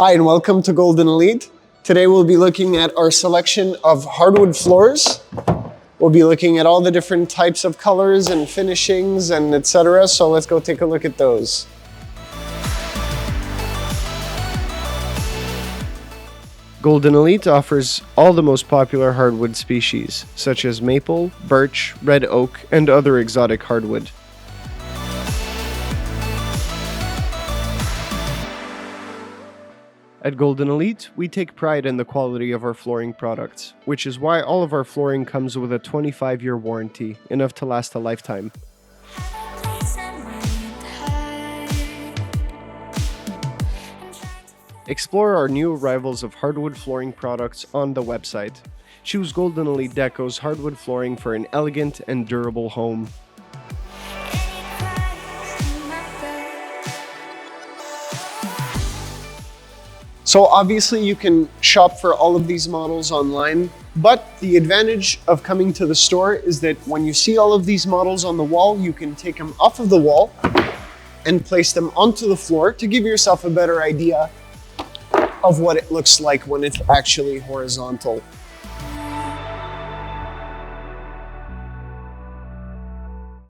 Hi and welcome to Golden Elite. Today we'll be looking at our selection of hardwood floors. We'll be looking at all the different types of colors and finishings and etc. So let's go take a look at those. Golden Elite offers all the most popular hardwood species, such as maple, birch, red oak, and other exotic hardwood. At Golden Elite, we take pride in the quality of our flooring products, which is why all of our flooring comes with a 25-year warranty, enough to last a lifetime. Explore our new arrivals of hardwood flooring products on the website. Choose Golden Elite Deco's hardwood flooring for an elegant and durable home. So obviously you can shop for all of these models online, but the advantage of coming to the store is that when you see all of these models on the wall, you can take them off of the wall and place them onto the floor to give yourself a better idea of what it looks like when it's actually horizontal.